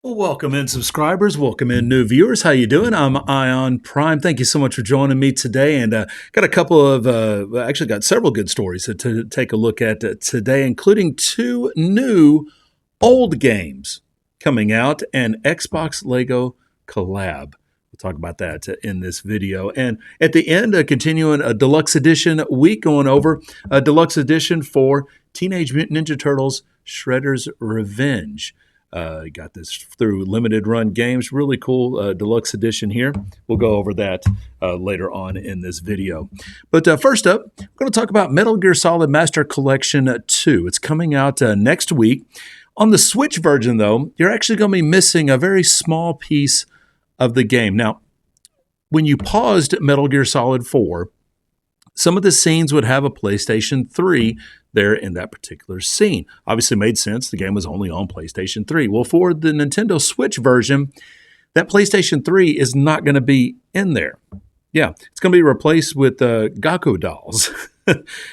Well, welcome in subscribers, welcome in new viewers. How you doing? I'm Ion Prime. Thank you so much for joining me today, and got a couple of actually got several good stories to take a look at today, including two new old games coming out and Xbox Lego Collab. We'll talk about that in this video, and at the end, continuing a deluxe edition week, going over a deluxe edition for Teenage Mutant Ninja Turtles: Shredder's Revenge. Got this through limited run games. Really cool deluxe edition here. We'll go over that later on in this video. But first up, we're going to talk about Metal Gear Solid Master Collection 2. It's coming out next week. On the Switch version, though, you're actually going to be missing a very small piece of the game. Now, when you paused Metal Gear Solid 4, some of the scenes would have a PlayStation 3 there in that particular scene. Obviously made sense. The game was only on PlayStation 3. Well, for the Nintendo Switch version, that PlayStation 3 is not going to be in there. Yeah, it's going to be replaced with Gaku dolls.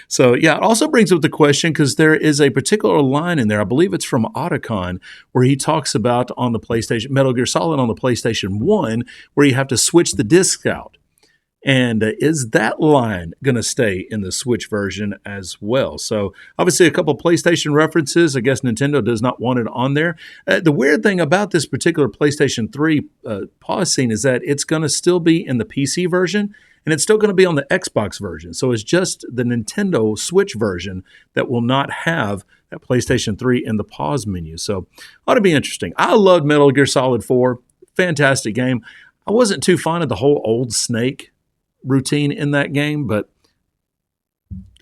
So, yeah, it also brings up the question because there is a particular line in there, I believe it's from Otacon, where he talks about on the PlayStation, Metal Gear Solid on the PlayStation 1, where you have to switch the disc out. And is that line going to stay in the Switch version as well? So obviously a couple of PlayStation references. I guess Nintendo does not want it on there. The weird thing about this particular PlayStation 3 pause scene is that it's going to still be in the PC version and it's still going to be on the Xbox version. So it's just the Nintendo Switch version that will not have that PlayStation 3 in the pause menu. So ought to be interesting. I loved Metal Gear Solid 4. Fantastic game. I wasn't too fond of the whole old Snake routine in that game, but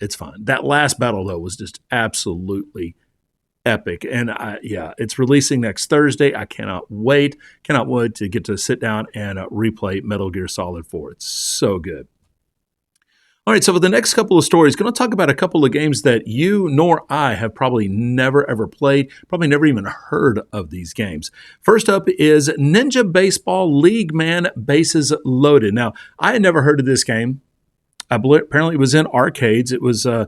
it's fine. That last battle, though, was just absolutely epic. And it's releasing next Thursday. I cannot wait. Cannot wait to get to sit down and replay Metal Gear Solid 4. It's so good. All right, so for the next couple of stories, going to talk about a couple of games that you nor I have probably never ever played, probably never even heard of these games. First up is Ninja Baseball League Man Bases Loaded. Now, I had never heard of this game. Apparently, it was in arcades. It's an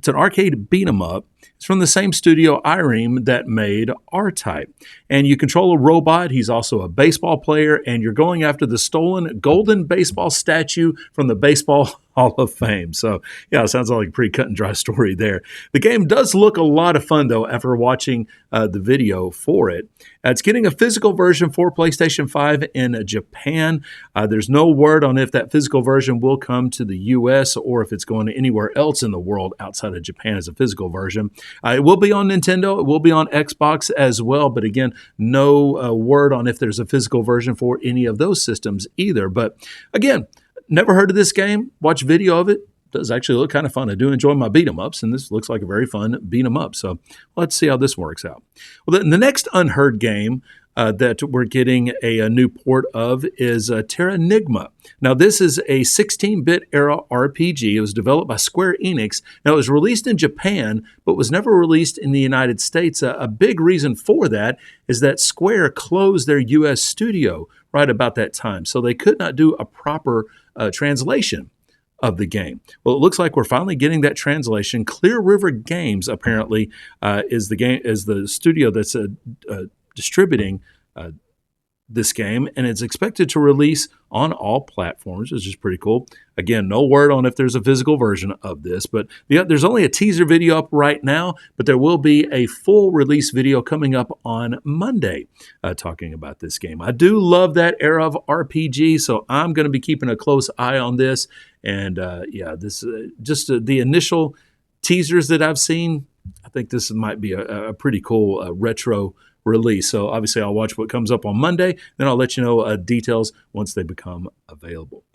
arcade beat 'em up. It's from the same studio, Ireme, that made R-Type. And you control a robot. He's also a baseball player, and you're going after the stolen golden baseball statue from the Baseball Hall of Fame. So, yeah, it sounds like a pretty cut and dry story there. The game does look a lot of fun, though, after watching the video for it. It's getting a physical version for PlayStation 5 in Japan. There's no word on if that physical version will come to the U.S. or if it's going to anywhere else in the world outside of Japan as a physical version. It will be on Nintendo. It will be on Xbox as well. But again, no word on if there's a physical version for any of those systems either. But again, never heard of this game. Watch video of it. Does actually look kind of fun. I do enjoy my beat 'em ups, and this looks like a very fun beat 'em up. So let's see how this works out. Well, the next unheard game that we're getting a new port of is Terranigma. Now, this is a 16-bit era RPG. It was developed by Square Enix. Now, it was released in Japan, but was never released in the United States. A big reason for that is that Square closed their U.S. studio right about that time, so they could not do a proper translation of the game. Well, it looks like we're finally getting that translation. Clear River Games apparently is the studio that's distributing this game, and it's expected to release on all platforms, which is pretty cool. Again, no word on if there's a physical version of this, but there's only a teaser video up right now, but there will be a full release video coming up on Monday talking about this game. I do love that era of RPG, so I'm going to be keeping a close eye on this. And this just the initial teasers that I've seen, I think this might be a pretty cool retro release. So obviously I'll watch what comes up on Monday, then I'll let you know details once they become available.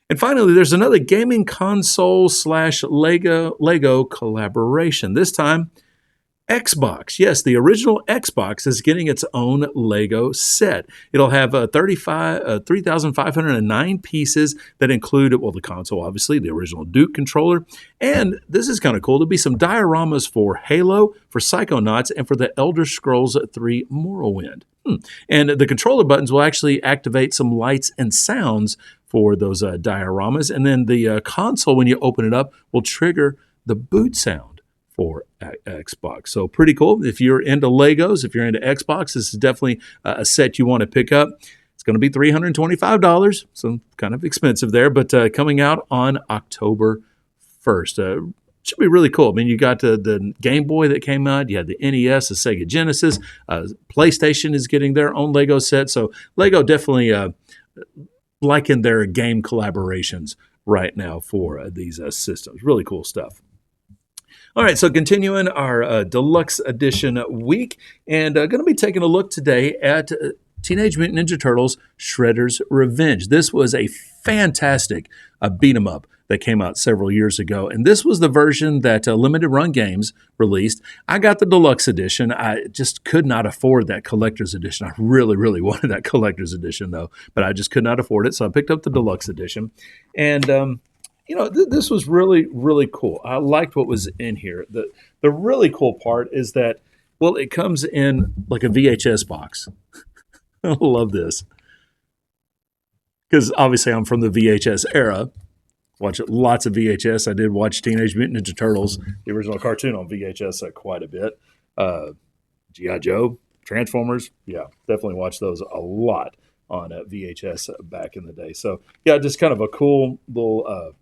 And finally, there's another gaming console / Lego collaboration. This time, Xbox. Yes, the original Xbox is getting its own Lego set. It'll have 3,509 pieces that include, well, the console, obviously, the original Duke controller. And this is kind of cool. There'll be some dioramas for Halo, for Psychonauts, and for the Elder Scrolls 3 Morrowind. And the controller buttons will actually activate some lights and sounds for those dioramas. And then the console, when you open it up, will trigger the boot sound for Xbox. So pretty cool. If you're into Legos, if you're into Xbox, this is definitely a set you want to pick up. It's going to be $325, so kind of expensive there, but coming out on October 1st. Should be really cool. I mean, you got the Game Boy that came out, you had the NES, the Sega Genesis, PlayStation is getting their own Lego set. So Lego definitely liking their game collaborations right now for these systems. Really cool stuff. All right, so continuing our deluxe edition week, and going to be taking a look today at Teenage Mutant Ninja Turtles Shredder's Revenge. This was a fantastic beat 'em up that came out several years ago, and this was the version that Limited Run Games released. I got the deluxe edition. I just could not afford that collector's edition. I really, really wanted that collector's edition, though, but I just could not afford it, so I picked up the deluxe edition, and this was really, really cool. I liked what was in here. The really cool part is that, well, it comes in like a VHS box. I love this. Because obviously I'm from the VHS era. Watch lots of VHS. I did watch Teenage Mutant Ninja Turtles, the original cartoon, on VHS quite a bit. G.I. Joe, Transformers. Yeah, definitely watched those a lot on VHS back in the day. So, yeah, just kind of a cool little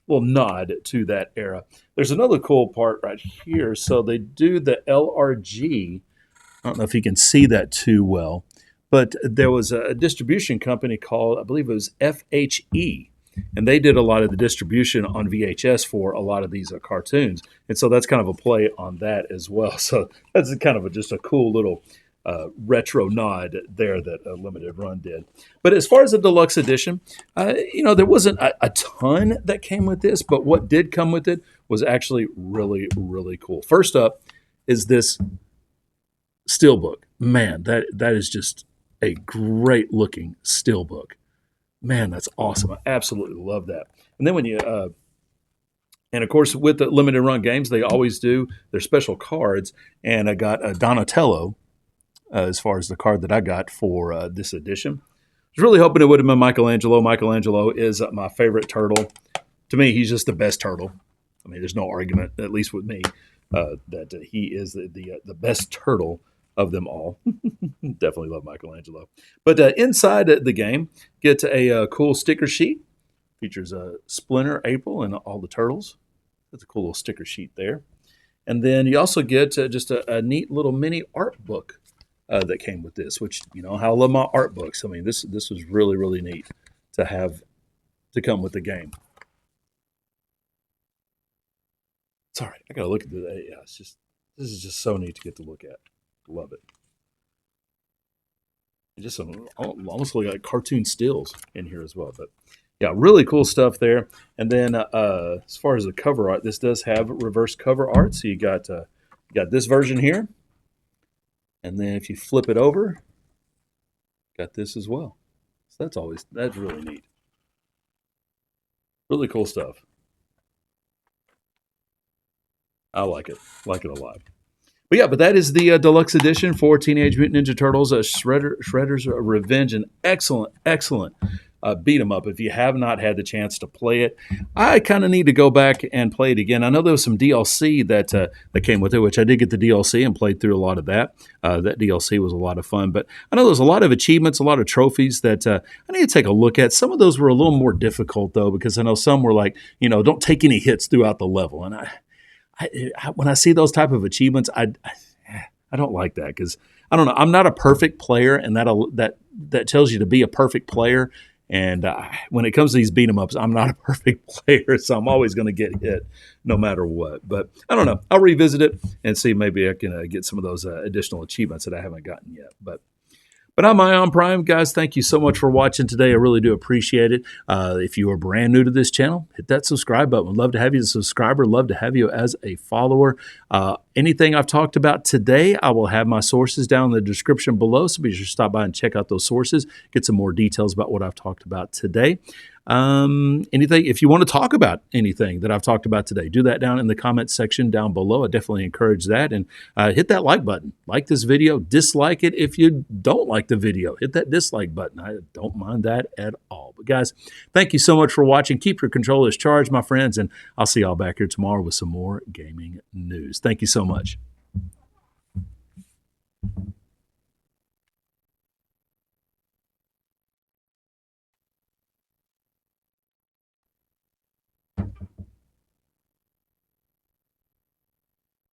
nod to that era. There's another cool part right here. So they do the LRG. I don't know if you can see that too well, but there was a distribution company called, I believe it was FHE, and they did a lot of the distribution on VHS for a lot of these cartoons. And so that's kind of a play on that as well. So that's kind of just a cool little retro nod there that Limited Run did. But as far as the deluxe edition, there wasn't a ton that came with this, but what did come with it was actually really, really cool. First up is this steelbook. Man, that is just a great looking steelbook. Man, that's awesome. I absolutely love that. And then when you and of course, with the Limited Run Games, they always do their special cards. And I got a Donatello as far as the card that I got for this edition. I was really hoping it would have been Michelangelo. Michelangelo is my favorite turtle. To me, he's just the best turtle. I mean, there's no argument, at least with me, that he is the best turtle of them all. Definitely love Michelangelo. But inside the game, get a cool sticker sheet. Features Splinter, April, and all the turtles. That's a cool little sticker sheet there. And then you also get just a neat little mini art book that came with this, which, you know how I love my art books. I mean, this was really, really neat to have to come with the game. Sorry, I gotta look at this. Yeah, this is just so neat to get to look at. Love it. Just some almost like cartoon stills in here as well. But yeah, really cool stuff there. And then as far as the cover art, this does have reverse cover art. So you got this version here. And then if you flip it over, got this as well. So that's really neat. Really cool stuff. I like it. Like it a lot. But yeah, that is the deluxe edition for Teenage Mutant Ninja Turtles, Shredder's Revenge. An excellent, excellent beat 'em up. If you have not had the chance to play it, I kind of need to go back and play it again. I know there was some DLC that came with it, which I did get the DLC and played through a lot of that. That DLC was a lot of fun. But I know there's a lot of achievements, a lot of trophies that I need to take a look at. Some of those were a little more difficult, though, because I know some were like, don't take any hits throughout the level. And I when I see those type of achievements, I don't like that, because I don't know. I'm not a perfect player, and that tells you to be a perfect player. And when it comes to these beat 'em ups, I'm not a perfect player, so I'm always going to get hit no matter what. But I don't know. I'll revisit it and see, maybe I can get some of those additional achievements that I haven't gotten yet. But I'm Ion Prime. Guys, thank you so much for watching today. I really do appreciate it. If you are brand new to this channel, hit that subscribe button. We'd love to have you as a subscriber. Love to have you as a follower. Anything I've talked about today, I will have my sources down in the description below, so be sure to stop by and check out those sources, get some more details about what I've talked about today. Anything, if you want to talk about anything that I've talked about today, do that down in the comments section down below. I definitely encourage that. And hit that like button. Like this video. Dislike it if you don't like the video. Hit that dislike button. I don't mind that at all. But guys, thank you so much for watching. Keep your controllers charged, my friends, and I'll see y'all back here tomorrow with some more gaming news. Thank you so much.